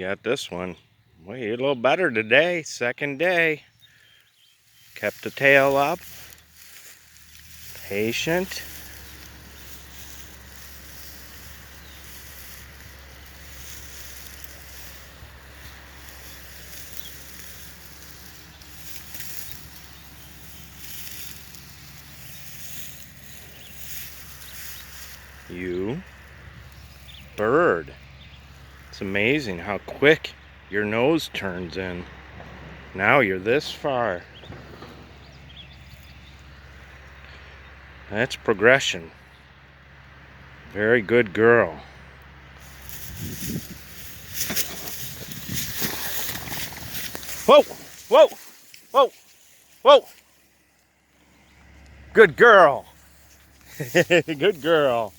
got this one. Well, you're a little better today. Second day. Kept the tail up. Patient. You bird. It's amazing how quick your nose turns in. Now you're this far. That's progression. Very good girl. Whoa! Whoa! Whoa! Whoa! Good girl. Good girl.